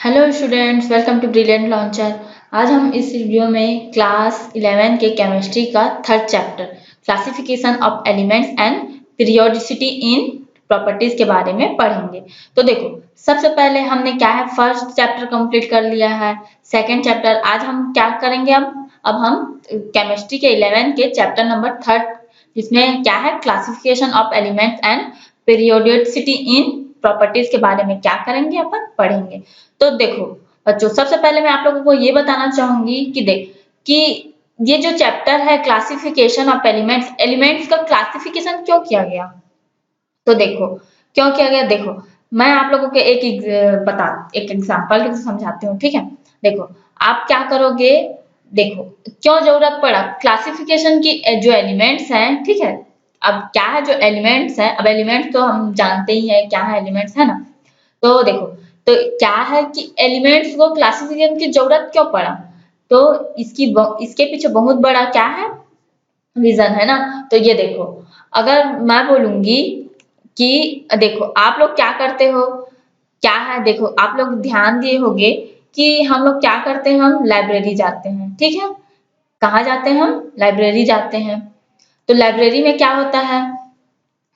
Hello students, welcome to brilliant launcher. आज हम इस वीडियो में क्लास 11 के केमिस्ट्री का third chapter classification of elements and periodicity in properties के बारे में पढ़ेंगे। तो देखो, सबसे पहले हमने क्या है, फर्स्ट चैप्टर कंप्लीट कर लिया है। सेकंड चैप्टर आज हम क्या करेंगे, अब हम केमिस्ट्री के 11 के चैप्टर नंबर थर्ड, जिसमें क्या है, classification of elements and periodicity in properties के बारे में क्या करेंगे, अपन पढ़ेंगे। तो देखो बच्चों, सबसे पहले मैं आप लोगों को ये बताना चाहूंगी कि ये जो चैप्टर है क्लासिफिकेशन ऑफ एलिमेंट्स, एलिमेंट्स का क्लासिफिकेशन क्यों किया गया। तो देखो क्यों किया गया, देखो मैं आप लोगों को एक एग्जांपल समझाती हूँ, ठीक है। देखो आप क्या करोगे, देखो क्यों जरूरत पड़ा क्लासिफिकेशन की, जो एलिमेंट्स हैं, ठीक है। अब क्या है जो एलिमेंट्स हैं, अब एलिमेंट्स तो हम जानते ही हैं क्या है, एलिमेंट्स है ना। तो देखो, तो क्या है कि एलिमेंट्स को क्लासिफिकेशन की जरूरत क्यों पड़ा, तो इसके पीछे बहुत बड़ा क्या है, रीजन है ना। तो ये देखो, अगर मैं बोलूंगी कि देखो आप लोग क्या करते हो, क्या है, देखो आप लोग ध्यान दिए होंगे कि हम लोग क्या करते हैं, हम लाइब्रेरी जाते हैं, ठीक है। कहाँ जाते हैं, हम लाइब्रेरी जाते हैं। तो लाइब्रेरी में क्या होता है,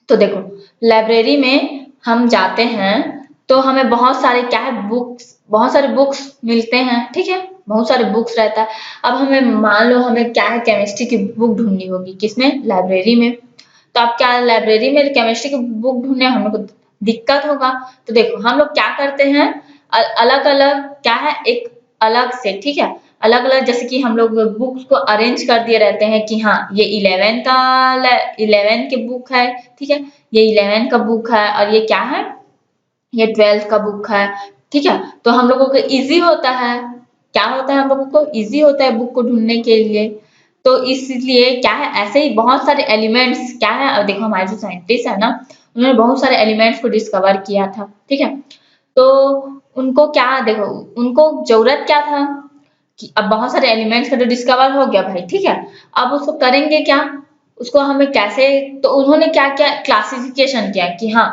तो देखो लाइब्रेरी में हम जाते हैं तो हमें बहुत सारे क्या है, बहुत सारे बुक्स मिलते हैं, ठीक है। बहुत सारे बुक्स रहता है। अब हमें मान लो हमें क्या है, केमिस्ट्री की बुक ढूंढनी होगी, किसमें, लाइब्रेरी में। तो आप क्या, लाइब्रेरी में केमिस्ट्री की बुक ढूंढने हम लोग को दिक्कत होगा। तो देखो हम लोग क्या करते हैं, अलग अलग क्या है, एक अलग से, ठीक है, अलग अलग जैसे कि हम लोग बुक्स को अरेंज कर दिए रहते हैं कि हाँ ये 11 की बुक है, ठीक है। ये 11 का बुक है और ये क्या है, ये 12th का बुक है, ठीक है। तो हम लोगों को इजी होता है, क्या होता है, हम लोगों को इजी होता है बुक को ढूंढने के लिए। तो इसलिए क्या है, ऐसे ही बहुत सारे एलिमेंट्स क्या है, और देखो हमारे जो साइंटिस्ट है ना, उन्होंने बहुत सारे एलिमेंट्स को डिस्कवर किया था, ठीक है। तो उनको क्या, देखो उनको जरूरत क्या था कि अब बहुत सारे एलिमेंट्स का तो डिस्कवर हो गया भाई, ठीक है। अब उसको करेंगे क्या, उसको हमें कैसे, तो उन्होंने क्या किया, क्लासिफिकेशन किया कि हाँ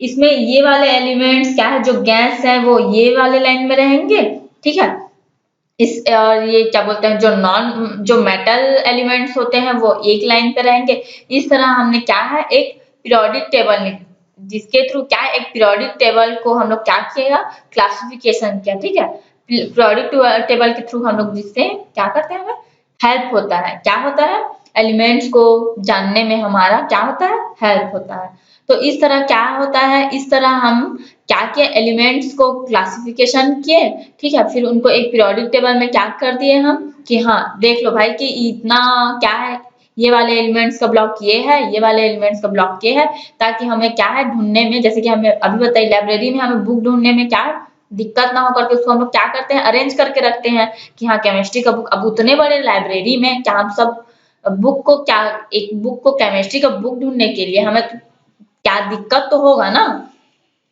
इसमें ये वाले एलिमेंट्स क्या है, जो गैस है वो ये वाले लाइन में रहेंगे, ठीक है। इस और ये क्या बोलते हैं, जो मेटल एलिमेंट्स होते हैं वो एक लाइन पे रहेंगे। इस तरह हमने क्या है, एक पीरियोडिक टेबल, जिसके थ्रू क्या है, एक पीरियोडिक टेबल को हम लोग क्या किया, क्लासिफिकेशन किया, ठीक है। पीरियोडिक टेबल के थ्रू हम लोग जिससे क्या करते हैं, हमें हेल्प होता है, क्या होता है, एलिमेंट्स को जानने में हमारा क्या होता है, हेल्प होता है। तो इस तरह क्या होता है, इस तरह हम क्या किए, एलिमेंट्स को क्लासिफिकेशन किए, ठीक है। फिर उनको एक पीरियोडिक टेबल में क्या कर दिए हम कि हाँ देख लो भाई कि इतना क्या है, ये वाले एलिमेंट्स का ब्लॉक ये है, ये वाले एलिमेंट्स का ब्लॉक ये है, ताकि हमें क्या है ढूंढने में, जैसे कि हमें अभी बताइए लाइब्रेरी में हमें बुक ढूंढने में क्या दिक्कत ना हो करके उसको हम लोग क्या करते हैं, अरेंज करके रखते हैं कि हाँ केमिस्ट्री का बुक, अब उतने बड़े लाइब्रेरी में क्या हम सब बुक को क्या, एक बुक को, केमिस्ट्री का बुक ढूंढने के लिए हमें क्या दिक्कत तो होगा ना,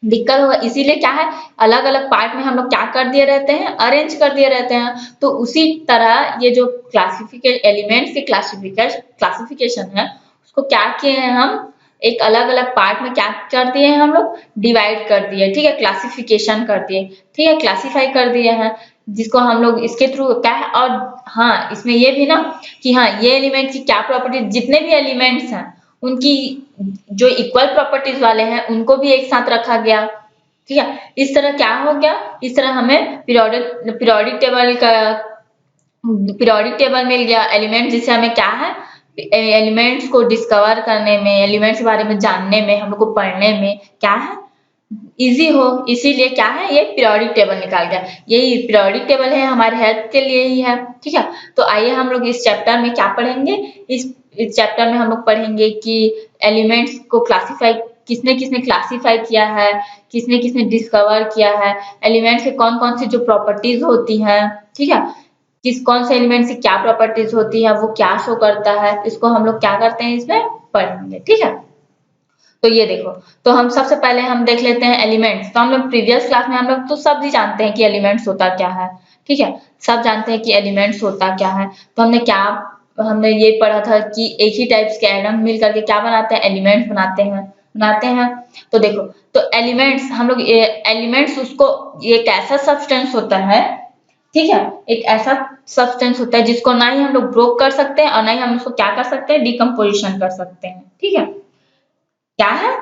दिक्कत होगा। इसीलिए क्या है, अलग अलग पार्ट में हम लोग क्या कर दिए रहते हैं, अरेंज कर दिए रहते हैं। तो उसी तरह ये जो एलिमेंट्स की क्लासिफिकेशन है, उसको क्या किए हैं हम, एक अलग अलग पार्ट में क्या कर दिए हैं, हम लोग डिवाइड कर दिए, ठीक है, क्लासिफिकेशन कर दिए, ठीक है, क्लासिफाई कर दिए हैं, जिसको हम लोग इसके थ्रू क्या है। और हाँ इसमें ये भी ना कि हाँ ये एलिमेंट की क्या प्रॉपर्टी, जितने भी एलिमेंट्स हैं उनकी जो इक्वल प्रॉपर्टीज वाले हैं उनको भी एक साथ रखा गया, ठीक है। इस तरह क्या हो गया, इस तरह हमें पीरियोडिक टेबल मिल गया एलिमेंट, जिससे हमें क्या है, एलिमेंट्स को डिस्कवर करने में, एलिमेंट्स के बारे में जानने में, हम लोग को पढ़ने में क्या है, इजी हो। इसीलिए क्या है, ये पीरियोडिक टेबल निकाल गया, यही पीरियोडिक टेबल है, हमारे हेल्प के लिए ही है, ठीक है। तो आइए हम लोग इस चैप्टर में क्या पढ़ेंगे, इस चैप्टर में हम लोग पढ़ेंगे कि एलिमेंट्स को क्लासिफाई किसने किसने क्लासिफाई किया है, किसने किसने डिस्कवर किया है, एलिमेंट्स के कौन कौन सी जो प्रॉपर्टीज होती हैं, ठीक है, किस कौन से एलिमेंट की क्या प्रॉपर्टीज होती है, वो क्या शो करता है, इसको हम लोग क्या करते हैं, इसमें पढ़ेंगे, ठीक है। तो ये देखो, तो हम सबसे पहले हम देख लेते हैं एलिमेंट्स। तो हम लोग प्रीवियस क्लास में हम लोग तो सब ही जानते हैं कि एलिमेंट्स होता क्या है, ठीक है, सब जानते हैं कि एलिमेंट्स होता क्या है। तो हमने ये पढ़ा था कि एक ही टाइप्स के एटम मिल करके क्या बनाते हैं, एलिमेंट्स बनाते हैं। तो देखो, तो एलिमेंट्स हम लोग एलिमेंट्स उसको एक ऐसा सब्सटेंस होता है, ठीक है, एक ऐसा सब्सटेंस होता है जिसको ना ही हम लोग ब्रोक कर सकते हैं और ना ही हम उसको क्या कर सकते हैं, डिकम्पोजिशन कर सकते हैं, ठीक है। क्या है,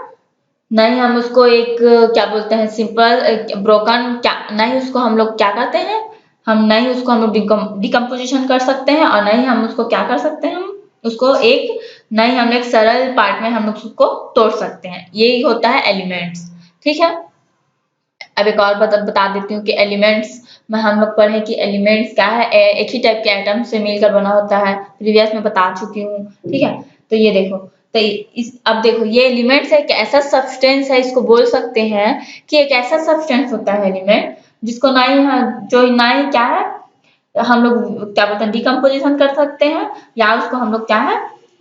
ना ही हम उसको एक क्या बोलते हैं सिंपल ब्रोकन, क्या ना ही उसको हम लोग क्या करते हैं, हम ना ही उसको हम लोग डिकम्पोजिशन कर सकते हैं और ना ही हम उसको क्या कर सकते हैं, हम उसको एक ना ही हम एक सरल पार्ट में हम लोग उसको तोड़ सकते हैं। यही होता है एलिमेंट्स, ठीक है। अब एक और बता देती हूँ कि एलिमेंट्स में हम लोग पढ़े कि एलिमेंट्स क्या है, एक ही टाइप के एटम से मिलकर बना होता है, प्रीवियस में बता चुकी हूँ, ठीक है। तो ये देखो, तो अब देखो ये एलिमेंट्स एक ऐसा सब्सटेंस है, इसको बोल सकते हैं कि एक ऐसा सब्सटेंस होता है एलिमेंट जिसको ना ही जो ना ही क्या है हम लोग क्या बोलते हैं डिकम्पोजिशन कर सकते हैं, या उसको हम लोग क्या है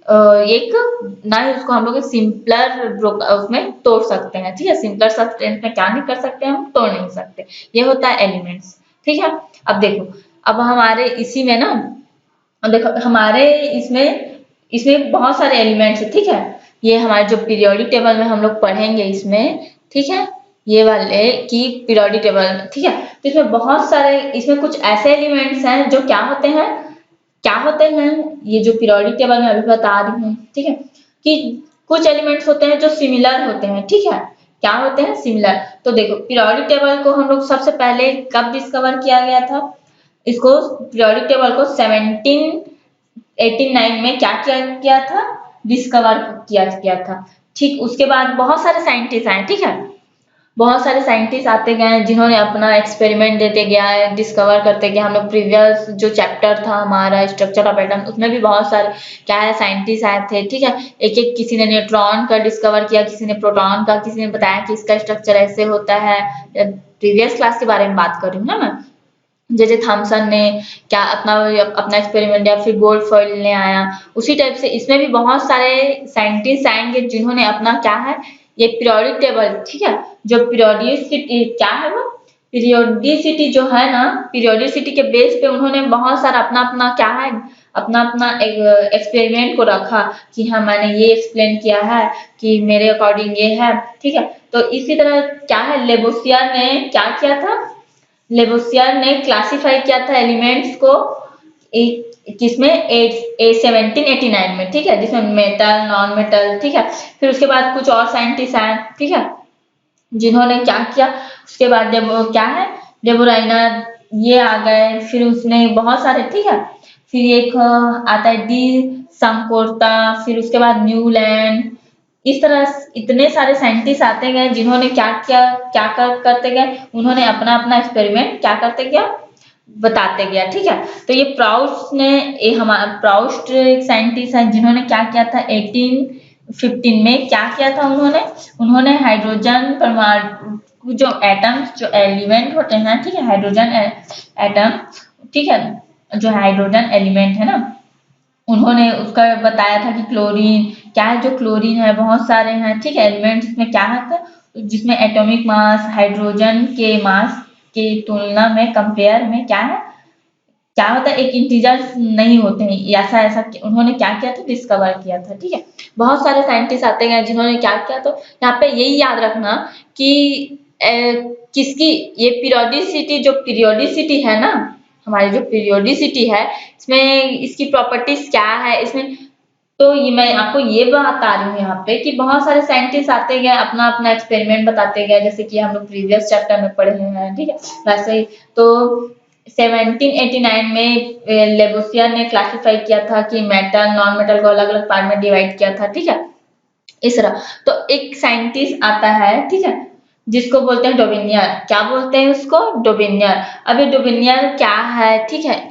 एक ना ही उसको हम लोग एक सिंपलर उसमें तोड़ सकते हैं, ठीक है। सिंपलर सब्सटेंस में क्या नहीं कर सकते, हम तोड़ नहीं सकते, ये होता है एलिमेंट्स, ठीक है। अब देखो, अब हमारे इसी में ना, अब देखो हमारे इसमें इसमें बहुत सारे एलिमेंट्स है, ठीक है। ये हमारे जो पीरियोडिक टेबल में हम लोग पढ़ेंगे इसमें, ठीक है, ये वाले की पीरियोडिक टेबल, ठीक है। तो इसमें बहुत सारे, इसमें कुछ ऐसे एलिमेंट्स हैं जो क्या होते हैं, ये जो पीरियोडिक टेबल में अभी बता रही हूँ, ठीक है, कि कुछ एलिमेंट्स होते हैं जो सिमिलर होते हैं, ठीक है। क्या होते हैं, सिमिलर। तो देखो पीरियोडिक टेबल को हम लोग सबसे पहले कब डिस्कवर किया गया था, इसको पीरियोडिक टेबल को 1789 में क्या किया गया था, डिस्कवर किया गया था, ठीक। उसके बाद बहुत सारे साइंटिस्ट आए, ठीक है, बहुत सारे साइंटिस्ट आते गए जिन्होंने अपना एक्सपेरिमेंट देते गया है, डिस्कवर करते गए। हम लोग प्रीवियस जो चैप्टर था हमारा स्ट्रक्चर ऑफ एटम, उसमें भी बहुत सारे क्या है साइंटिस्ट आए थे, ठीक है। एक एक किसी ने न्यूट्रॉन का डिस्कवर किया, किसी ने प्रोटॉन का, किसी ने बताया कि इसका स्ट्रक्चर ऐसे होता है। प्रीवियस क्लास के बारे में बात कर रही हूँ ना मैं। जैसे थॉमसन ने क्या अपना अपना एक्सपेरिमेंट दिया, फिर गोल्डफॉइल ने आया, उसी टाइप से इसमें भी बहुत सारे साइंटिस्ट आएंगे जिन्होंने अपना क्या है ये पीरियोडिक टेबल, ठीक है, जो पीरियोडिसिटी क्या है वो पीरियोडिसिटी जो है ना, पीरियोडिसिटी के बेस पे उन्होंने बहुत सारा अपना अपना क्या है अपना अपना एक्सपेरिमेंट को रखा कि हाँ मैंने ये एक्सप्लेन किया है कि मेरे अकॉर्डिंग ये है, ठीक है। तो इसी तरह क्या है लेबोसियर ने क्या किया था, लेबोसियर ने क्लासिफाई किया था एलिमेंट्स को किसमें 1789 में, ठीक है, जिसमें मेटल नॉन मेटल, ठीक है। फिर उसके बाद कुछ और साइंटिस्ट आए, ठीक है, जिन्होंने क्या किया, उसके बाद क्या है डेबोराइना ये आ गए, फिर उसने बहुत सारे, ठीक है। फिर एक आता है डी संकोर्ता, फिर उसके बाद न्यूलैंड, इस तरह इतने सारे साइंटिस्ट आते गए जिन्होंने क्या किया, करते गए, उन्होंने अपना अपना एक्सपेरिमेंट क्या करते गया बताते गया, ठीक है। तो ये प्राउस्ट ने हमारा प्राउस्ट एक साइंटिस्ट है जिन्होंने क्या किया था 1815 में क्या किया था उन्होंने उन्होंने हाइड्रोजन परमाणु जो एटम्स जो एलिमेंट होते हैं, ठीक है, हाइड्रोजन एटम, ठीक है, जो हाइड्रोजन एलिमेंट है ना, उन्होंने उसका बताया था कि क्लोरीन क्या है, जो क्लोरीन है बहुत सारे हैं, ठीक है, एलिमेंट्स इसमें क्या है जिसमें एटॉमिक मास हाइड्रोजन के मास की तुलना में कंपेयर में क्या होता है एक इंटीजर नहीं होते हैं, ऐसा ऐसा उन्होंने क्या किया था डिस्कवर किया था, ठीक है। बहुत सारे साइंटिस्ट आते गए जिन्होंने क्या किया, तो यहाँ पे यही याद रखना कि किसकी ये पीरियोडिसिटी है ना, हमारी जो पीरियोडिसिटी है इसमें इसकी प्रॉपर्टीज क्या है इसमें, तो ये मैं आपको ये बता रही हूँ यहाँ पे कि बहुत सारे साइंटिस्ट आते गए अपना अपना एक्सपेरिमेंट बताते गए, जैसे कि हम लोग प्रीवियस चैप्टर में पढ़े हैं, ठीक है। वैसे ही तो 1789 में लेबोसियर ने क्लासिफाई किया था कि मेटल नॉन मेटल को अलग अलग पार्ट में डिवाइड किया था, ठीक है, इस तरह। तो एक साइंटिस्ट आता है, ठीक है, जिसको बोलते हैं डोबिनियर, क्या बोलते हैं उसको, डोबिनियर। अब ये डोबिनियर क्या है, ठीक है,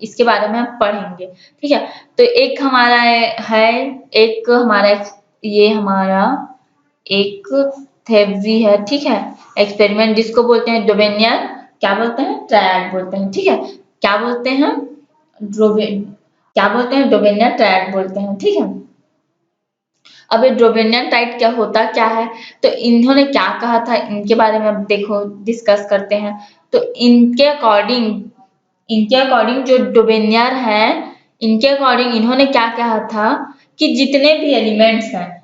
इसके बारे में हम पढ़ेंगे, ठीक है। तो एक हमारा है एक हमारा ये हमारा एक थेवरी है, ठीक है, एक्सपेरिमेंट जिसको बोलते हैं डोबिनियर क्या बोलते हैं ट्रायड बोलते हैं, ठीक है, क्या बोलते हैं क्या बोलते हैं डोबिनियर ट्रायड बोलते हैं, ठीक है। अब ये ड्रोबिनियन टाइट क्या है, तो इन्होंने क्या कहा था इनके बारे में अब देखो डिस्कस करते हैं। तो इनके अकॉर्डिंग जो डोबेनियर है, इनके अकॉर्डिंग इन्होंने क्या कहा था कि जितने भी एलिमेंट्स हैं,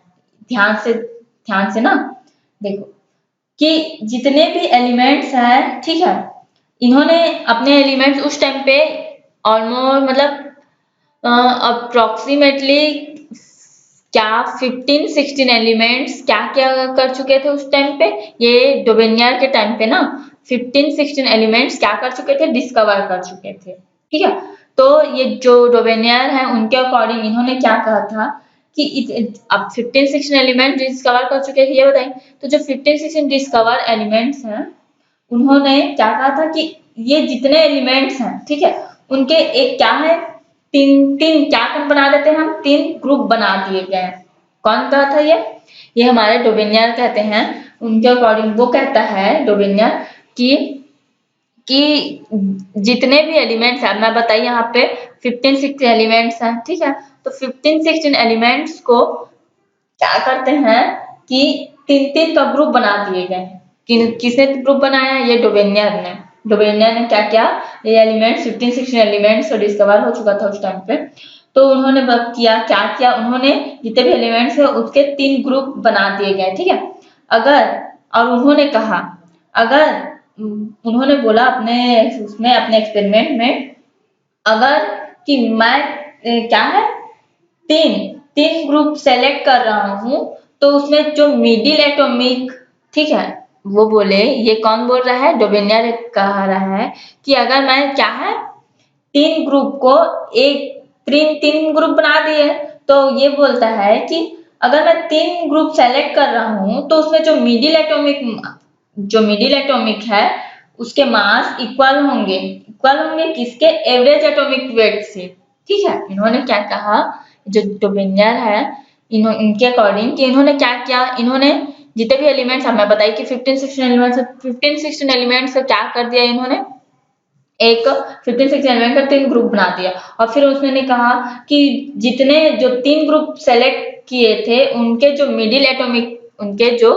ध्यान से ना देखो, कि जितने भी एलिमेंट्स हैं, ठीक है, इन्होंने अपने एलिमेंट्स उस टाइम पे ऑलमोस्ट मतलब अप्रोक्सीमेटली क्या 15-16 एलिमेंट्स क्या क्या कर चुके थे उस टाइम पे, ये डोबेनियर के टाइम पे ना 15-16 एलिमेंट्स क्या कर चुके थे, डिस्कवर कर चुके थे, ठीक है। तो ये जो डोबेनियर है उनके अकॉर्डिंग इन्होंने क्या कहा था कि अब 15-16 एलिमेंट डिस्कवर कर चुके थे, ये बताइए। तो जो 15-16 डिस्कवर एलिमेंट्स हैं उन्होंने क्या कहा था कि ये जितने एलिमेंट्स हैं, ठीक है, उनके एक क्या है, तीन तीन क्या बना देते हैं हम, तीन ग्रुप बना दिए गए हैं। कौन कहा था ये हमारे डोबेनियर कहते हैं। उनके अकॉर्डिंग वो कहता है डोबेनियर कि जितने भी एलिमेंट्स हैं, मैं बताइए यहाँ पे 15-16 एलिमेंट्स हैं, ठीक है। तो 15-16 एलिमेंट्स को क्या करते हैं कि तीन तीन का ग्रुप बना दिए गए। किसने ग्रुप बनाया, ये डोबेनियर ने। डोबेनियर ने क्या किया, ये एलिमेंट्स 15-16 एलिमेंट्स डिस्कवर हो चुका था उस टाइम पे। तो उन्होंने क्या किया, उन्होंने जितने भी एलिमेंट्स है उसके तीन ग्रुप बना दिए गए, ठीक है। अगर और उन्होंने कहा, अगर उन्होंने बोला अपने उसमें अपने एक्सपेरिमेंट में, अगर कि मैं क्या है तीन तीन ग्रुप सेलेक्ट कर रहा हूं तो उसमें जो मिडिल एटॉमिक, ठीक है, वो बोले, ये कौन बोल रहा है, डोबेनियर कह रहा है कि अगर मैं क्या है तीन ग्रुप को एक तीन तीन ग्रुप बना दिए, तो ये बोलता है कि अगर मैं तीन ग्रुप सेलेक्ट कर रहा हूं तो उसमें जो मिडिल एटॉमिक है उसके मास इक्वल होंगे किसके, एवरेज एटॉमिक वेट से, ठीक है। इन्होंने क्या कहा, जो डोबेनियर है इनके अकॉर्डिंग कि इन्होंने क्या किया, इन्होंने जितने भी एलिमेंट्स हमें बताइए कि 15-16 एलिमेंट्स को क्या कर दिया इन्होंने, एक 15-16 एलिमेंट का तीन ग्रुप बना दिया। और फिर उसने कहा कि जितने जो तीन ग्रुप सेलेक्ट किए थे उनके जो मिडिल एटॉमिक, उनके जो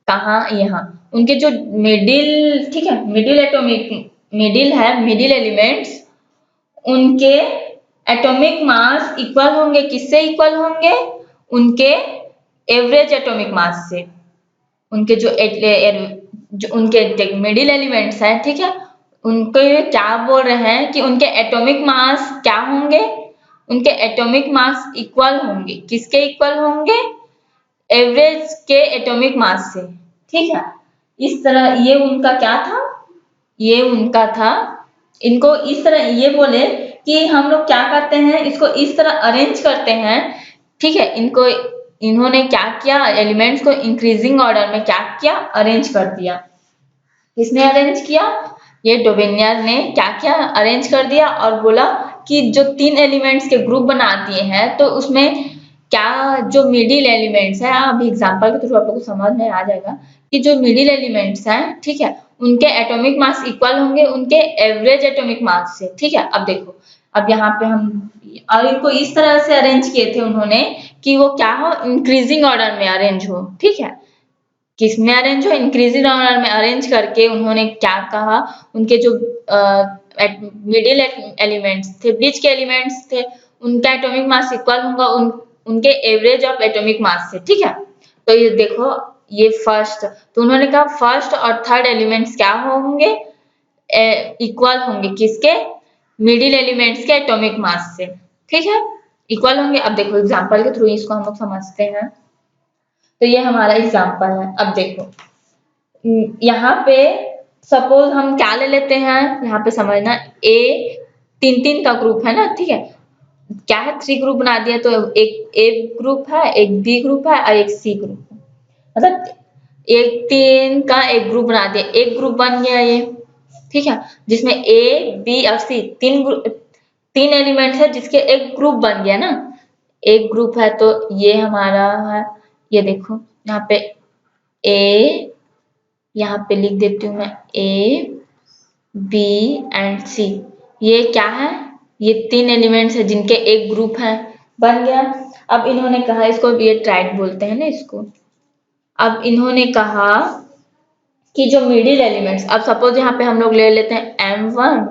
कहा यहाँ उनके जो मिडिल, ठीक है, मिडिल एटॉमिक, मिडिल एलिमेंट्स, उनके एटॉमिक मास इक्वल होंगे किससे, इक्वल होंगे उनके एवरेज एटॉमिक मास से। उनके जो उनके मिडिल एलिमेंट्स हैं, ठीक है, उनके क्या बोल रहे हैं कि उनके एटॉमिक मास क्या होंगे, उनके एटॉमिक मास इक्वल होंगे किसके, इक्वल होंगे एवरेज के एटॉमिक मास से, ठीक है। इस तरह ये उनका क्या था, ये उनका था। इनको इस तरह ये बोले कि हम लोग क्या करते हैं, इसको इस तरह अरेंज करते हैं, ठीक है। इन्होंने क्या किया, एलिमेंट्स को इंक्रीजिंग ऑर्डर में क्या किया, अरेंज कर दिया। किसने अरेंज किया, ये डोबेनियर ने क्या किया, अरेंज कर दिया और बोला कि जो तीन एलिमेंट्स के ग्रुप बना दिए हैं तो उसमें क्या जो मिडिल एलिमेंट्स है, अभी एग्जांपल के थ्रू आप लोग को समझ में आ जाएगा कि जो मिडिल एलिमेंट्स हैं, ठीक है, उनके एटॉमिक मास इक्वल होंगे उनके एवरेज एटॉमिक मास से, ठीक है। अब देखो, अब यहाँ पे हम और इनको इस तरह से अरेंज किए थे उन्होंने कि वो क्या हो, इंक्रीजिंग ऑर्डर में अरेंज हो, ठीक है। किसमें अरेंज हो, इंक्रीजिंग ऑर्डर में अरेंज करके उन्होंने क्या कहा, उनके जो मिडिल एलिमेंट्स थे, बीच के एलिमेंट्स थे, उनका एटॉमिक मास इक्वल होगा उनके एवरेज ऑफ एटॉमिक मास से, ठीक है। तो ये देखो, ये फर्स्ट, तो उन्होंने कहा फर्स्ट और थर्ड एलिमेंट्स क्या होंगे, इक्वल होंगे किसके, मिडिल एलिमेंट्स के एटॉमिक मास से, ठीक है, इक्वल होंगे। अब देखो एग्जांपल के थ्रू इसको हम लोग समझते हैं। तो ये हमारा एग्जांपल है। अब देखो यहाँ पे सपोज हम क्या ले लेते हैं, यहाँ पे समझना, ए तीन तीन का ग्रुप है ना, ठीक है, क्या है थ्री ग्रुप बना दिया, तो एक ए ग्रुप है, एक बी ग्रुप है और एक सी ग्रुप है, मतलब एक तीन का एक ग्रुप बना दिया, एक ग्रुप बन गया ये, ठीक है, जिसमें ए बी और सी तीन एलिमेंट है जिसके एक ग्रुप बन गया ना, एक ग्रुप है। तो ये हमारा है, ये देखो यहाँ पे ए, यहाँ पे लिख देती हूँ मैं ए बी एंड सी, ये क्या है, ये तीन एलिमेंट्स है जिनके एक ग्रुप है, बन गया। अब इन्होंने कहा, इसको ये ट्राइड बोलते हैं ना इसको। अब इन्होंने कहा कि जो मिडिल एलिमेंट्स, अब सपोज यहाँ पे हम लोग ले लेते हैं M1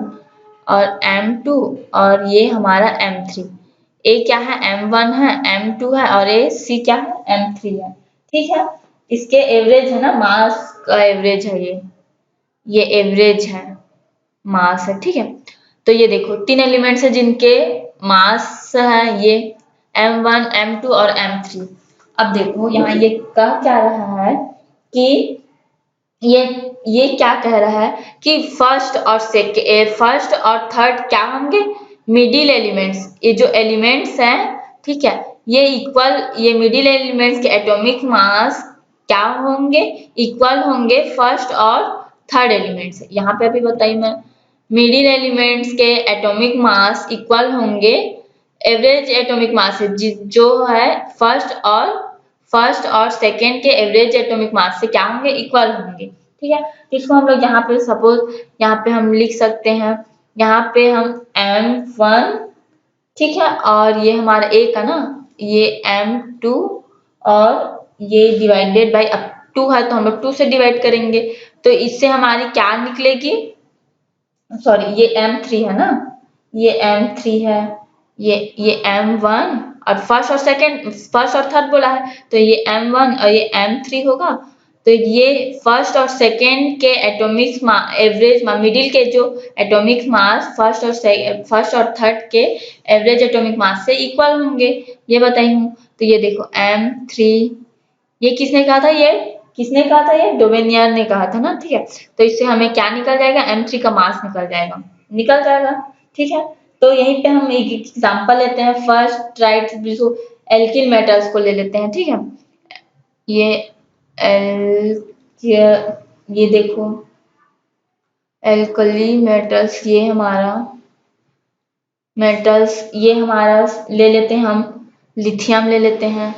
और M2 और ये हमारा M3। ए क्या है, M1 है, M2 है और ये सी क्या है, M3 है, ठीक है। इसके एवरेज है ना मास, का एवरेज है ये एवरेज है, मास है, ठीक है। तो ये देखो 3 एलिमेंट्स है जिनके मास है ये m1 m2 और m3। अब देखो यहाँ ये कह क्या रहा है कि ये क्या कह रहा है कि फर्स्ट और थर्ड क्या होंगे, मिडिल एलिमेंट्स। ये जो एलिमेंट्स हैं, ठीक है, ये मिडिल एलिमेंट्स के एटॉमिक मास क्या होंगे, इक्वल होंगे फर्स्ट और थर्ड एलिमेंट्स। यहाँ पे अभी बताई मैं, मिडिल एलिमेंट्स के एटॉमिक मास इक्वल होंगे एवरेज एटॉमिक मास से, जो है फर्स्ट और सेकेंड के एवरेज एटॉमिक मास से क्या होंगे, इक्वल होंगे, ठीक है। इसको हम लोग यहाँ पे सपोज यहाँ पे हम लिख सकते हैं, यहाँ पे हम m1, ठीक है, और ये हमारा a का ना, ये m2 और ये डिवाइडेड बाई, अब 2 है तो हम लोग 2 से डिवाइड करेंगे, तो इससे हमारी क्या निकलेगी, सॉरी ये m3 है ना, ये m3 है, ये m1 और फर्स्ट और थर्ड बोला है, तो ये m1 और ये m3 होगा। तो ये फर्स्ट और सेकेंड के एटॉमिक एवरेज मिडिल के जो एटॉमिक मास फर्स्ट और थर्ड के एवरेज एटॉमिक मास से इक्वल होंगे, ये बताई हूँ। तो ये देखो m3, ये किसने कहा था, ये डोबेनियर ने कहा था ना, ठीक है। तो इससे हमें क्या निकल जाएगा, m3 का मास निकल जाएगा, ठीक है। तो यहीं पे हम एक एग्जांपल लेते हैं, फर्स्ट राइट एल्किल मेटल्स को ले लेते हैं, ठीक है। ये एल ये देखो एल्कली मेटल्स, ये हमारा ले लेते हैं हम, लिथियम ले लेते हैं,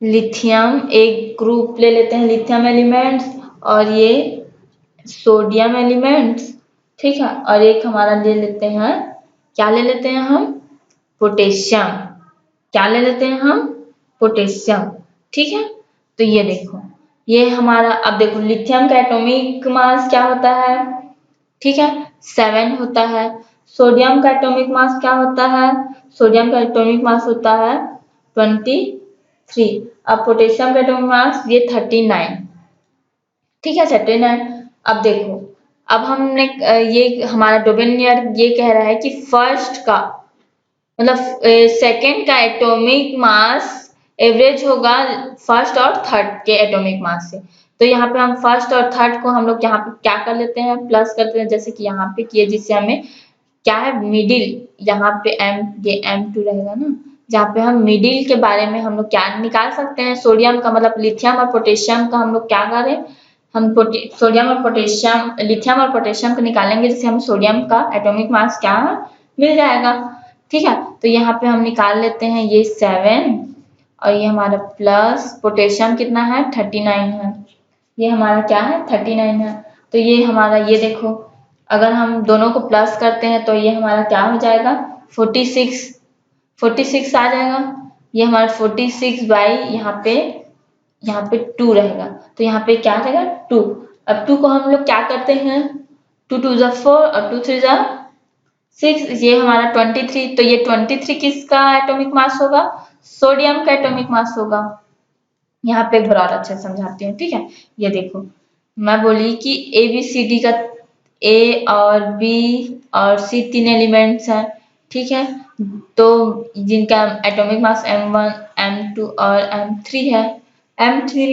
लिथियम एक ग्रुप ले लेते हैं, लिथियम एलिमेंट्स, और ये सोडियम एलिमेंट्स, ठीक है। और एक हमारा ले लेते हैं, क्या ले लेते हैं हम, पोटेशियम, क्या ले लेते हैं हम, पोटेशियम, ठीक है। तो ये देखो ये हमारा, अब देखो लिथियम का एटॉमिक मास क्या होता है, ठीक है, 7 होता है। सोडियम का एटॉमिक मास क्या होता है, सोडियम का एटॉमिक मास होता है 23। अब पोटेशियम का एटॉमिक मास ये 39, ठीक है, 39। अब देखो, अब हमने ये हमारा डोबेनियर ये कह रहा है कि फर्स्ट का मतलब सेकेंड का एटॉमिक मास एवरेज होगा फर्स्ट और थर्ड के एटॉमिक मास से। तो यहाँ पे हम फर्स्ट और थर्ड को हम लोग यहाँ पे क्या कर लेते हैं, प्लस करते हैं, जैसे कि यहाँ पे किए, जिससे हमें क्या है, मिडिल, यहाँ पे ये m2 रहेगा ना, जहाँ पे हम मिडिल के बारे में हम लोग क्या निकाल सकते हैं, सोडियम का मतलब लिथियम और पोटेशियम का हम लोग क्या करें, हम सोडियम और पोटेशियम, लिथियम और पोटेशियम को निकालेंगे, जिससे हमें सोडियम का एटॉमिक मास क्या है, मिल जाएगा, ठीक है। तो यहाँ पे हम निकाल लेते हैं ये 7 और ये हमारा प्लस पोटेशियम कितना है, 39 है, ये हमारा क्या है, 39 है। तो ये हमारा, ये देखो अगर हम दोनों को प्लस करते हैं तो ये हमारा क्या हो जाएगा, 46 आ जाएगा। ये हमारा 46 बाई यहाँ पे 2 रहेगा, तो यहाँ पे क्या रहेगा 2। अब 2 को हम लोग क्या करते हैं, 2 2 जा 4 और 2 3 जा 6, ये हमारा 23। तो ये 23 किसका एटॉमिक मास होगा, सोडियम का एटॉमिक मास होगा। यहाँ पे एक बार और अच्छे से समझाती हूँ, ठीक है। ये देखो मैं बोली कि ABCD का A और B और C 3 एलिमेंट्स हैं, ठीक है, तो जिनका एटॉमिक मास m1 m2 और m3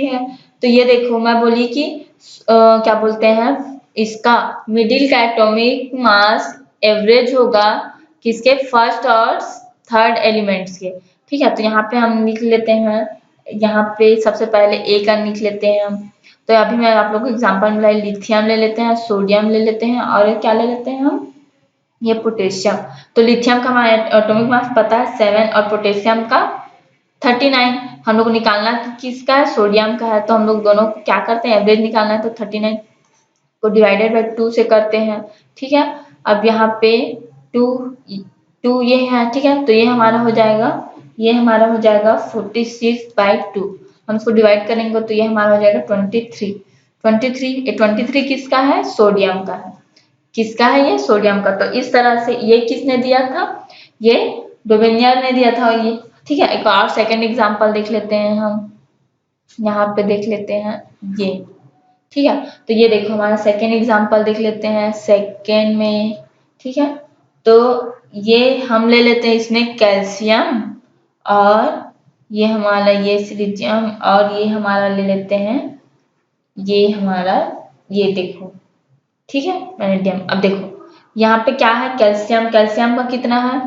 है। तो ये देखो मैं बोली कि क्या बोलते हैं, इसका मिडिल का एटॉमिक मास एवरेज होगा किसके, फर्स्ट और थर्ड एलिमेंट्स के, ठीक है। तो यहाँ पे हम लिख लेते हैं, यहाँ पे सबसे पहले A का लिख लेते हैं हम। तो अभी मैं आप लोगों को एग्जांपल मिला, लिथियम ले लेते हैं, सोडियम ले लेते हैं, और क्या ले लेते हैं हम, ये पोटेशियम। तो लिथियम का हमारा एटॉमिक मास पता है 7 और पोटेशियम का 39। हम लोग को निकालना किसका है, सोडियम का है। तो हम लोग दोनों को क्या करते हैं, एवरेज निकालना है, तो 39 को डिवाइडेड बाई 2 से करते हैं, ठीक है। अब यहाँ पे 2 ये है, ठीक है, तो ये हमारा हो जाएगा 46/2। हम इसको डिवाइड करेंगे तो ये हमारा हो जाएगा 23 किसका है, सोडियम का है, किसका है, ये सोडियम का। तो इस तरह से ये किसने दिया था, ये डोबेनियर ने दिया था, ये, ठीक है। एक और सेकंड एग्जांपल देख लेते हैं हम, यहाँ पे देख लेते हैं ये, ठीक है। तो ये देखो हमारा सेकेंड एग्जाम्पल देख लेते हैं सेकेंड में। ठीक है, तो ये हम ले लेते हैं इसमें कैल्शियम, और ये हमारा ये सिलिशियम, और ये हमारा ले लेते हैं ये हमारा ये देखो। ठीक है, वैनेडियम। अब देखो यहाँ पे क्या है, कैल्शियम, कैल्शियम का कितना है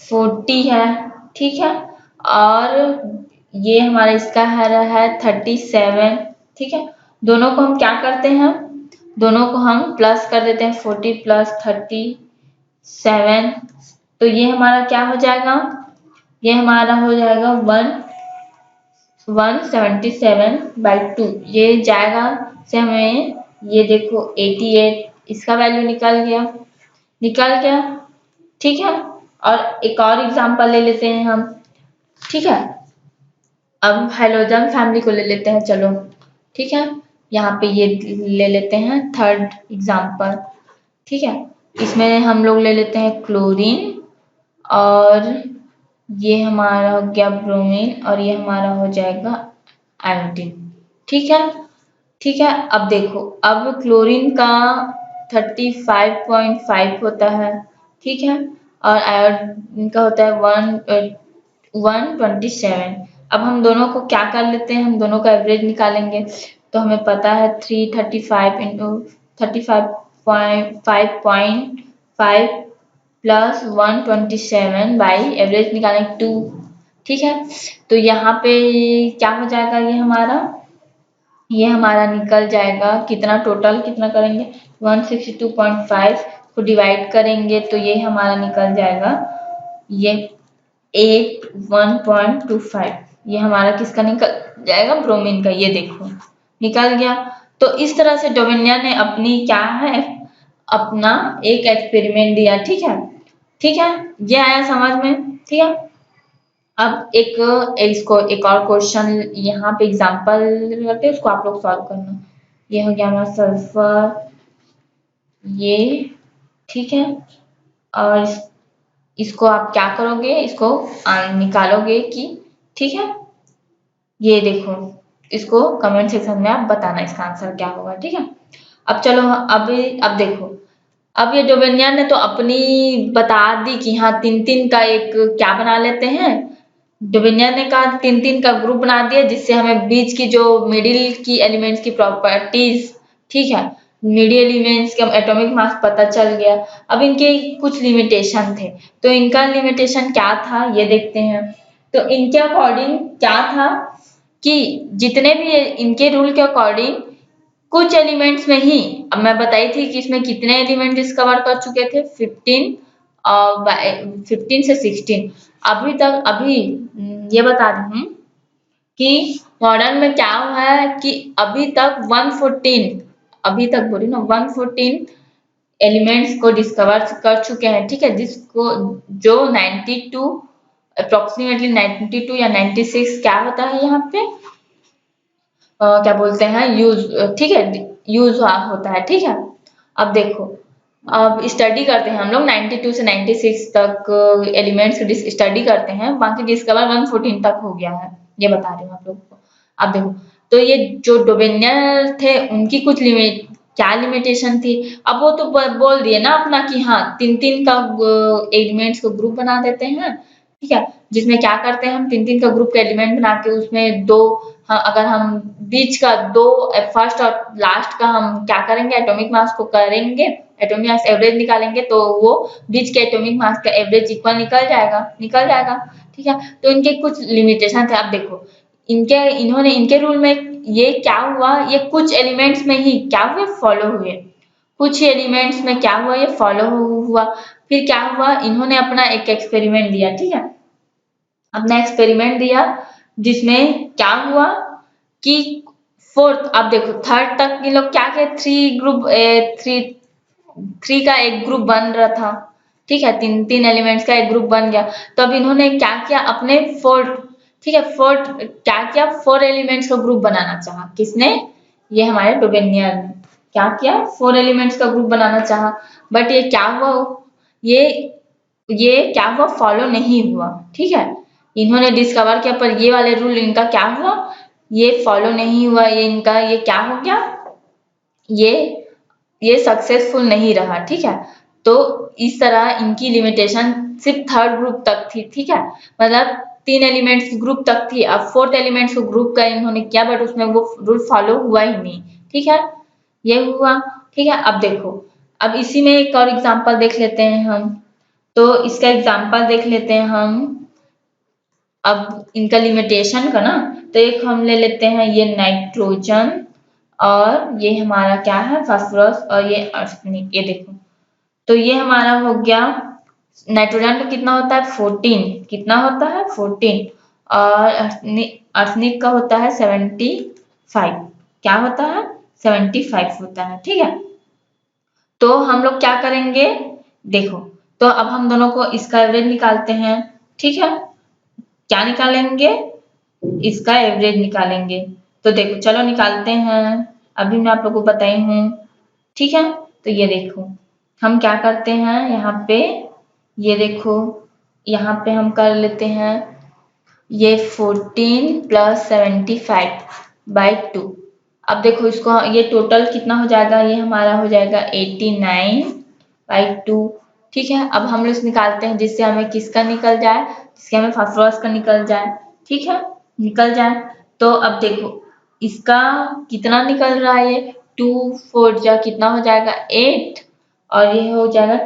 40 है। ठीक है, और ये हमारा इसका है 37। ठीक है, दोनों को हम क्या करते हैं, दोनों को हम प्लस कर देते हैं, 40 प्लस 37। तो ये हमारा क्या हो जाएगा, ये हमारा हो जाएगा 177/2। ये जाएगा से हमें ये देखो 88, इसका वैल्यू निकल गया, निकल गया। ठीक है, और एक और एग्जांपल ले लेते हैं हम। ठीक है, अब हेलोजन फैमिली को ले लेते हैं, चलो। ठीक है, यहाँ पे ये ले लेते हैं थर्ड एग्जांपल। ठीक है, इसमें हम लोग ले लेते हैं क्लोरीन, और ये हमारा हो गया ब्रोमीन, और ये हमारा हो जाएगा आयोडीन। ठीक है, ठीक है। अब देखो, अब क्लोरीन का 35.5 होता है। ठीक है, और आयोडीन का होता है 127। अब हम दोनों को क्या कर लेते हैं, हम दोनों का एवरेज निकालेंगे। तो हमें पता है 335 इंटू 35.5 प्लस 127 बाई एवरेज निकालेंगे 2। ठीक है, तो यहाँ पे क्या हो जाएगा, ये हमारा निकल जाएगा कितना, टोटल कितना करेंगे 162.5 को डिवाइड करेंगे तो ये हमारा निकल जाएगा ये 1.25। ये हमारा किसका निकल जाएगा, ब्रोमीन का। ये देखो निकल गया। तो इस तरह से डोवेनियर ने अपनी क्या है, अपना एक एक्सपेरिमेंट दिया। ठीक है, ठीक है, ये आया समझ में। ठीक है, अब इसको एक और क्वेश्चन यहाँ पे एग्जांपल करके उसको आप लोग सॉल्व करना। ये हो गया हमारा सल्फर, ये। ठीक है, और इसको आप क्या करोगे, इसको निकालोगे कि, ठीक है, ये देखो, इसको कमेंट सेक्शन में आप बताना इसका आंसर क्या होगा। ठीक है, अब चलो, अब देखो, अब ये डोवेनियर ने तो अपनी बता दी कि हाँ 3-3 का एक क्या बना लेते हैं। डोवेनियर ने कहा 3-3 का ग्रुप बना दिया, जिससे हमें बीच की जो मिडिल की एलिमेंट्स की प्रॉपर्टीज, ठीक है, मिडिल एलिमेंट्स का एटॉमिक मास पता चल गया। अब इनके कुछ लिमिटेशन थे, तो इनका लिमिटेशन क्या था ये देखते हैं। तो इनके अकॉर्डिंग क्या था कि जितने भी इनके रूल के अकॉर्डिंग कुछ एलिमेंट्स में ही, अब मैं बताई थी कि इसमें कितने एलिमेंट डिस्कवर कर चुके थे 15 से 16। अभी ये बता रही हूँ कि मॉडर्न में क्या हुआ है कि अभी तक 114, अभी तक बोली ना 114 एलिमेंट्स को डिस्कवर कर चुके हैं। ठीक है, जिसको जो 92 अप्रोक्सीमेटली 92 या 96 क्या होता है यहाँ पे क्या बोलते हैं यूज, ठीक है, यूज होता है। ठीक है, अब देखो, अब स्टडी करते हैं हम लोग 92 से 96 तक एलिमेंट्स स्टडी करते हैं, बाकी डिस्कवर 114 तक हो गया है, ये बता रही हूँ आप लोग को। अब देखो, तो ये जो डोवेनियर थे उनकी कुछ क्या लिमिटेशन थी। अब वो तो बोल दिए ना अपना कि हाँ 3-3 का एलिमेंट्स को ग्रुप बना देते हैं। ठीक है, जिसमें क्या करते हैं हम 3-3 का ग्रुप का एलिमेंट बना के उसमें दो, हाँ, अगर हम बीच का दो, फर्स्ट और लास्ट का हम क्या करेंगे, एटॉमिक मास को करेंगे, एटॉमिक मास एवरेज निकालेंगे, तो वो बीच के एटॉमिक मास का एवरेज इक्वल निकल जाएगा, निकल जाएगा। ठीक है, तो इनके कुछ लिमिटेशन थे। अब देखो, इनके रूल में ये क्या हुआ, ये कुछ एलिमेंट्स में ही क्या हुए, फॉलो हुए, कुछ एलिमेंट्स में क्या हुआ, ये फॉलो हुआ। फिर क्या हुआ, इन्होंने अपना एक एक्सपेरिमेंट दिया। ठीक है, अपना एक्सपेरिमेंट दिया जिसमें क्या हुआ कि फोर्थ, अब देखो थर्ड तक ये लोग क्या किए, थ्री का एक ग्रुप बन रहा था। ठीक है, 3-3 एलिमेंट्स का एक ग्रुप बन गया। तो अब इन्होंने क्या किया, अपने फोर्थ, ठीक है, फोर्थ क्या किया, 4 एलिमेंट्स का ग्रुप बनाना चाहा। किसने, ये हमारे डोवेनियर ने क्या किया, 4 एलिमेंट्स का ग्रुप बनाना चाहा। बट ये क्या हुआ, ये ये क्या हुआ, फॉलो नहीं हुआ। ठीक है, इन्होंने डिस्कवर किया पर ये वाले रूल इनका क्या हुआ, ये फॉलो नहीं हुआ। ये इनका ये क्या हो गया, ये ये सक्सेसफुल नहीं रहा, ठीक है। तो इस तरह इनकी लिमिटेशन सिर्फ थर्ड ग्रुप तक थी, ठीक है। मतलब 3 एलिमेंट्स की ग्रुप तक थी, अब फोर्थ एलिमेंट्स को ग्रुप का इन्होंने किया बट उसमें वो रूल फॉलो हुआ ही नहीं, ठीक है। ये हुआ, ठीक है। अब देखो, अब इसी में एक और एग्जांपल देख लेते हैं हम। तो इसका एग्जांपल देख लेते हैं हम अब इनका लिमिटेशन का ना। तो एक हम ले लेते हैं ये नाइट्रोजन, और ये हमारा क्या है, फास्फोरस, और ये आर्सेनिक। ये देखो, तो ये हमारा हो गया। नाइट्रोजन का कितना होता है, 14। कितना होता है, 14। और आर्सेनिक का होता है 75। क्या होता है, 75 होता है, ठीक है। तो हम लोग क्या करेंगे, देखो, तो अब हम दोनों को इसका एवरेज निकालते हैं, ठीक है। क्या निकालेंगे, इसका एवरेज निकालेंगे। तो देखो, चलो निकालते हैं। अभी मैं आप लोगों को बताई हूँ, ठीक है। तो ये देखो, हम क्या करते हैं यहाँ पे, ये देखो, यहाँ पे हम कर लेते हैं ये 14 प्लस 75/2। अब देखो इसको, ये टोटल कितना हो जाएगा, ये हमारा हो जाएगा 89/2, ठीक है। अब हम लोग निकालते हैं जिससे हमें किसका निकल जाए, जिससे हमें फास्फोरस का निकल जाए, ठीक है, निकल जाए। तो अब देखो इसका कितना निकल रहा है, ये 2 4 जा कितना हो जाएगा, 8। और ये हो जाएगा,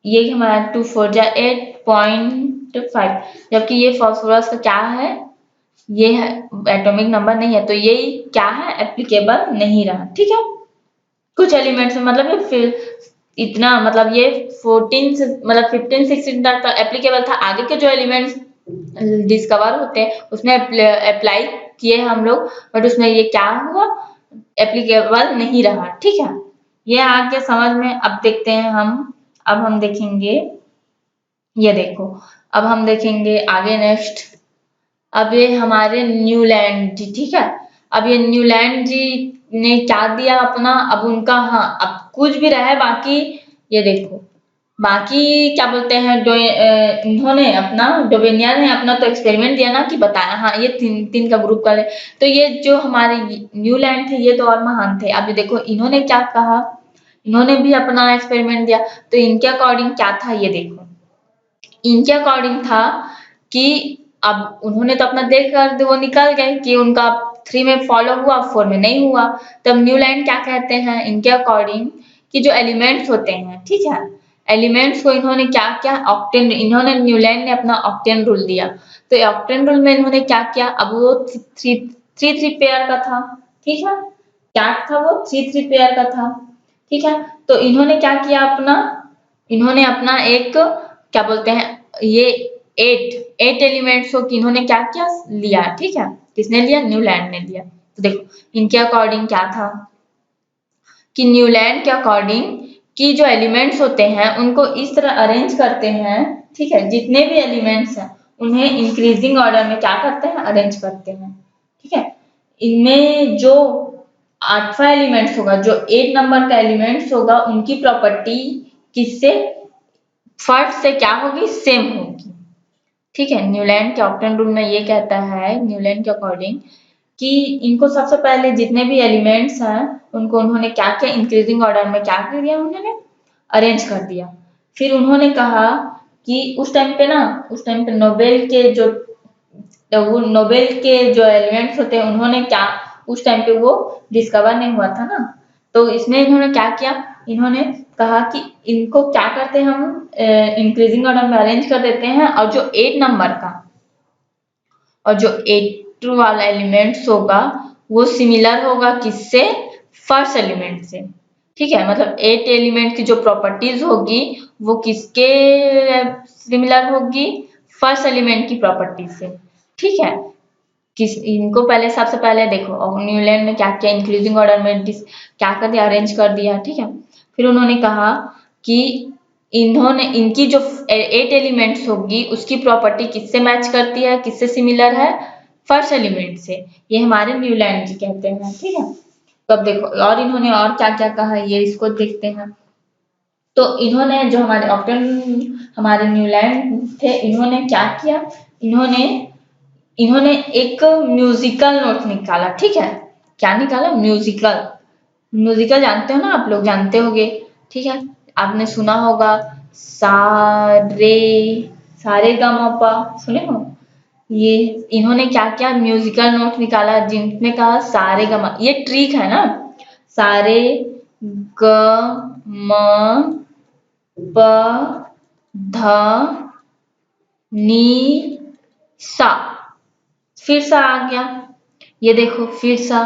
ये हमारा 2 4 जा 8.5। जबकि ये फास्फोरस का क्या है, ये है एटॉमिक नंबर नहीं है, तो ये क्या है, एप्लीकेबल नहीं रहा, ठीक है। कुछ एलिमेंट्स में मतलब ये फिर इतना, मतलब ये 14 से मतलब 15 16 तक एप्लीकेबल था। आगे के जो एलिमेंट्स डिस्कवर होते हैं उसमें अप्लाई किए हम लोग, बट उसमें ये क्या हुआ, एप्लीकेबल नहीं रहा, ठीक है। ये आ गया समझ में। अब देखते हैं हम, अब हम देखेंगे, ये देखो, अब हम देखेंगे आगे नेक्स्ट। अब ये हमारे न्यूलैंड जी, ठीक है। अब ये न्यूलैंड जी ने क्या दिया अपना, अब उनका, हाँ, अब कुछ भी रहे बाकी, ये देखो, बाकी क्या बोलते हैं, इन्होंने अपना डोबेनिया ने अपना तो एक्सपेरिमेंट दिया ना, कि बताया, हाँ, ये तीन तीन का ग्रुप कर ले। तो ये जो हमारे न्यूलैंड थे ये तो और महान थे। अब ये देखो इन्होंने क्या कहा, इन्होंने भी अपना एक्सपेरिमेंट दिया। तो इनके अकॉर्डिंग क्या था, ये देखो, इनके अकॉर्डिंग था कि अब उन्होंने तो अपना देख कर वो निकल गए कि उनका 3 में फॉलो हुआ, 4 में नहीं हुआ। तब न्यूलैंड क्या कहते हैं इनके अकॉर्डिंग, कि जो एलिमेंट्स होते हैं, ठीक है, एलिमेंट्स को इन्होंने क्या किया, ऑक्टेन, इन्होंने न्यूलैंड ने अपना ऑक्टेन रूल दिया। तो ऑक्टेन रूल में इन्होंने क्या किया, अब वो थ्री थ्री थ्री पेयर का था, ठीक है। क्या था वो, थ्री थ्री पेयर का था, ठीक है। तो इन्होंने क्या किया अपना, इन्होंने अपना एक, क्या बोलते हैं, ये 8 एलिमेंट्स को इन्होंने क्या किया, लिया, ठीक है। किसने लिया, न्यूलैंड ने लिया। तो देखो इनके अकॉर्डिंग क्या था, कि न्यूलैंड के अकॉर्डिंग कि जो एलिमेंट्स होते हैं उनको इस तरह अरेंज करते हैं, ठीक है, जितने भी एलिमेंट्स हैं उन्हें इंक्रीजिंग ऑर्डर में क्या करते हैं, अरेंज करते हैं, ठीक है। इनमें जो 8वां एलिमेंट्स होगा, जो 8 नंबर का एलिमेंट्स होगा, उनकी प्रॉपर्टी किससे, फर्स्ट से क्या होगी, सेम होगी, ठीक है। न्यूलैंड के ऑक्टेन रूल में ये कहता है, न्यूलैंड के अकॉर्डिंग, कि इनको सबसे पहले जितने भी एलिमेंट्स हैं उनको उन्होंने क्या किया, इंक्रीजिंग ऑर्डर में क्या कर दिया, उन्होंने अरेंज कर दिया। फिर उन्होंने कहा कि उस टाइम पे ना, उस टाइम पे नोबेल के जो, वो नोबेल के जो एलिमेंट्स होते हैं उन्होंने क्या, उस टाइम पे वो डिस्कवर नहीं हुआ था ना। तो इसमें इन्होंने क्या किया, इन्होंने कहा कि इनको क्या करते हैं हम, इंक्रीजिंग ऑर्डर में अरेंज कर देते हैं, और जो 8 नंबर का और जो 8 वाला एलिमेंट्स होगा वो सिमिलर होगा किससे, फर्स्ट एलिमेंट से, ठीक है। मतलब 8 एलिमेंट की जो प्रॉपर्टीज होगी वो किसके सिमिलर होगी, फर्स्ट एलिमेंट की प्रॉपर्टी से, ठीक है। किस इनको पहले, सबसे पहले देखो, और न्यूलैंड ने क्या किया, इंक्रीजिंग ऑर्डर में क्या कर दिया, अरेंज कर दिया, ठीक है। फिर उन्होंने कहा कि इन्होंने इनकी जो 8 एलिमेंट्स होगी उसकी प्रॉपर्टी किससे मैच करती है, किससे सिमिलर है, फर्स्ट एलिमेंट से। ये हमारे न्यूलैंड जी कहते हैं, ठीक है। तो अब देखो और इन्होंने और क्या क्या कहा, ये इसको देखते हैं। तो इन्होंने जो हमारे ऑक्टेन, हमारे न्यूलैंड थे, इन्होंने क्या किया, इन्होंने इन्होंने एक म्यूजिकल नोट निकाला, ठीक है। क्या निकाला, म्यूजिकल, म्यूजिकल जानते हो ना, आप लोग जानते होगे, ठीक है। आपने सुना होगा सारे, सारे गा मा पा, सुने हो। ये इन्होंने क्या क्या म्यूजिकल नोट निकाला जिनमें कहा सारे ग म, ये ट्रिक है ना, सारे ग म प ध नी सा, फिर सा आ गया, ये देखो फिर सा,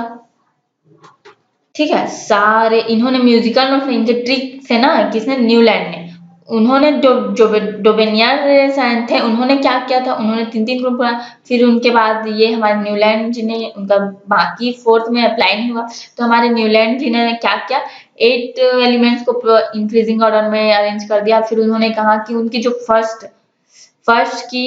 ठीक है। सारे इन्होंने म्यूजिकल नोट, इनके ट्रिक से ना, किसने, न्यूलैंड ने, उन्होंने जो जो डोबेनियर थे, उन्होंने क्या किया था, उन्होंने तीन तीन ग्रुप बनाया, फिर उनके बाद ये हमारे न्यूलैंड जी ने, उनका बाकी फोर्थ में अप्लाई नहीं हुआ, तो हमारे न्यूलैंड जी ने क्या किया, 8 एलिमेंट्स को इंक्रीजिंग ऑर्डर में अरेंज कर दिया। फिर उन्होंने कहा कि उनकी जो फर्स्ट फर्स्ट की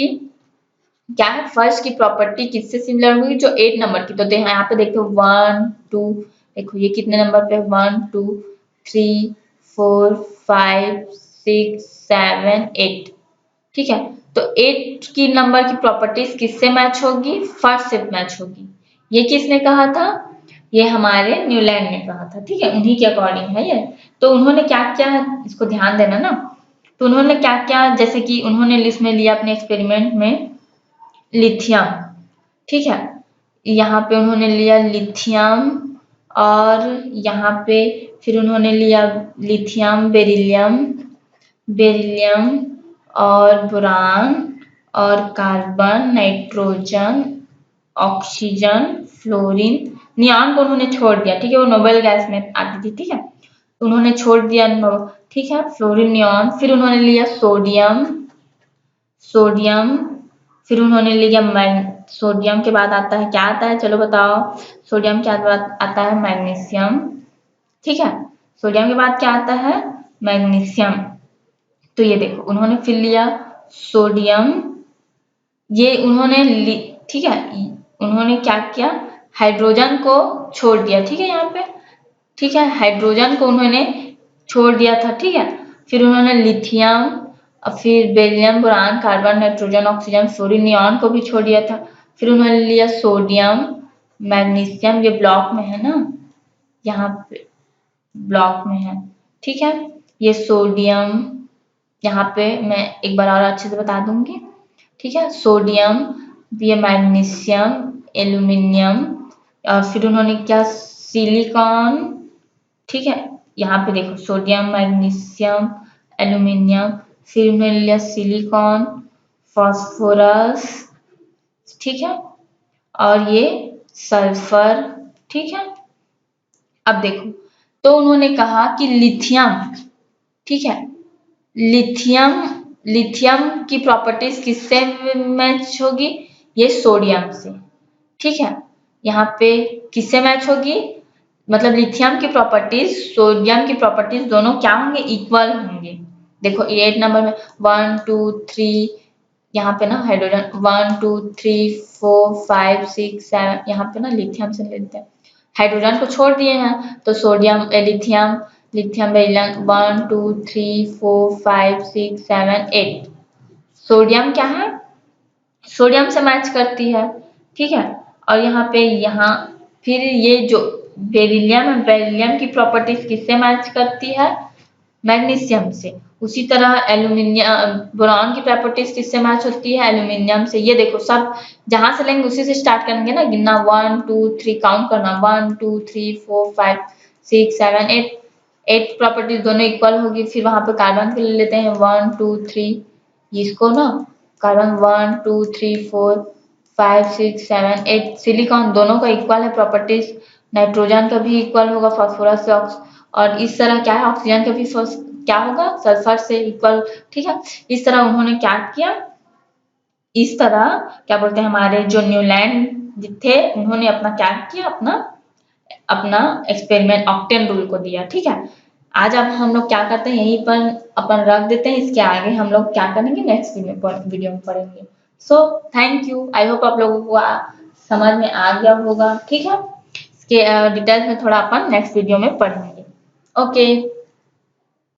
क्या है, फर्स्ट की प्रॉपर्टी किससे सिमिलर हुई, जो 8 नंबर की, तो यहाँ पे देखो 1 2, देखो ये कितने नंबर पे, 1 2 3 4 5 6 7 8, ठीक है। तो 8 की नंबर की प्रॉपर्टीज किससे मैच होगी, फर्स्ट से मैच होगी। ये किसने कहा था, ये हमारे न्यूलैंड ने कहा था, ठीक है, उन्हीं के अकॉर्डिंग है ये। तो उन्होंने क्या क्या, इसको ध्यान देना ना, तो उन्होंने क्या क्या, जैसे कि उन्होंने लिस्ट में लिया अपने एक्सपेरिमेंट में लिथियम, ठीक है, यहाँ पे उन्होंने लिया लिथियम, और यहाँ पे फिर उन्होंने लिया लिथियम, बेरिलियम, बेरिलियम और बोरान और carbon, nitrogen, oxygen, fluorine, neon को उन्होंने छोड़ दिया, ठीक है, वो नोबेल गैस में आती थी, ठीक है, तो उन्होंने छोड़ दिया, ठीक है, फ्लोरीन, नियॉन। फिर उन्होंने लिया सोडियम, सोडियम, फिर उन्होंने लिया सोडियम के बाद आता है, क्या आता है, चलो बताओ, सोडियम के बाद आता है मैग्नीशियम, ठीक है, सोडियम के बाद क्या आता है, मैग्नीशियम। तो ये देखो उन्होंने फिर लिया सोडियम, ये उन्होंने ठीक है, उन्होंने क्या किया, हाइड्रोजन को छोड़ दिया, ठीक है, यहाँ पे, ठीक है, हाइड्रोजन को उन्होंने छोड़ दिया था, ठीक है। फिर उन्होंने लिथियम, और फिर beryllium, boron, carbon, nitrogen, oxygen, fluorine, neon को भी छोड़ दिया था। फिर उन्होंने लिया सोडियम, मैग्नीशियम, ये ब्लॉक में है ना, यहाँ पे ब्लॉक में है, ठीक है, ये सोडियम, यहाँ पे मैं एक बार और अच्छे से बता दूंगी, ठीक है, सोडियम, ये मैग्नीशियम, एल्यूमिनियम, और फिर उन्होंने क्या, सिलिकॉन, ठीक है, यहाँ पे देखो सोडियम, मैग्नीशियम, एल्यूमिनियम, फिर उन्होंने लिया सिलिकॉन, फास्फोरस, ठीक है, और ये सल्फर, ठीक है। अब देखो, तो उन्होंने कहा कि लिथियम, ठीक है, लिथियम, लिथियम की प्रॉपर्टीज किससे मैच होगी, ये सोडियम से, ठीक है, यहाँ पे किससे मैच होगी, मतलब लिथियम की प्रॉपर्टीज, सोडियम की प्रॉपर्टीज दोनों क्या होंगे, इक्वल होंगे। देखो 8 नंबर में 1 2 3, यहाँ पे ना हाइड्रोजन 1 2 3 4 5 6 7, यहाँ पे ना लिथियम से लेते हैं, हाइड्रोजन को छोड़ दिए हैं, तो sodium, lithium, lithium, beryllium 1 2 3 4 5 6 7 8, sodium क्या है, सोडियम से मैच करती है, ठीक है। और यहाँ पे यहाँ फिर ये जो बेरिलियम है, बेरिलियम की प्रॉपर्टीज किससे मैच करती है, मैग्नीशियम से। उसी तरह एल्यूमिनियम, बोरॉन की प्रॉपर्टीज किससे मैच होती है, एल्यूमिनियम से। ये देखो सब जहां से लेंगे उसी से स्टार्ट करेंगे ना, गिनना 1 2 3, काउंट करना 1 2 3 4 5 6 7 8, 8 प्रॉपर्टीज दोनों इक्वल होगी। फिर वहां पे कार्बन के ले लेते हैं 1 2 3, इसको ना कार्बन 1 2 3 4 5 6 7 8, सिलिकॉन दोनों का इक्वल है प्रॉपर्टीज, नाइट्रोजन का भी इक्वल होगा फास्फोरस से, और इस तरह क्या है, ऑक्सीजन का भी फर्स्ट क्या होगा, सल्फर से इक्वल, ठीक है। इस तरह उन्होंने क्या किया, इस तरह क्या बोलते हैं, हमारे जो न्यूलैंड थे उन्होंने अपना क्या किया, अपना अपना एक्सपेरिमेंट ऑक्टेन रूल को दिया, ठीक है। आज अब हम लोग क्या करते हैं, यहीं पर अपन रख देते हैं, इसके आगे हम लोग क्या करेंगे नेक्स्ट वीडियो में पढ़ेंगे। So thank you, I hope आप लोगों को समझ में आ गया होगा, ठीक है। इसके डिटेल्स में थोड़ा अपन नेक्स्ट वीडियो में पढ़ेंगे। ओके।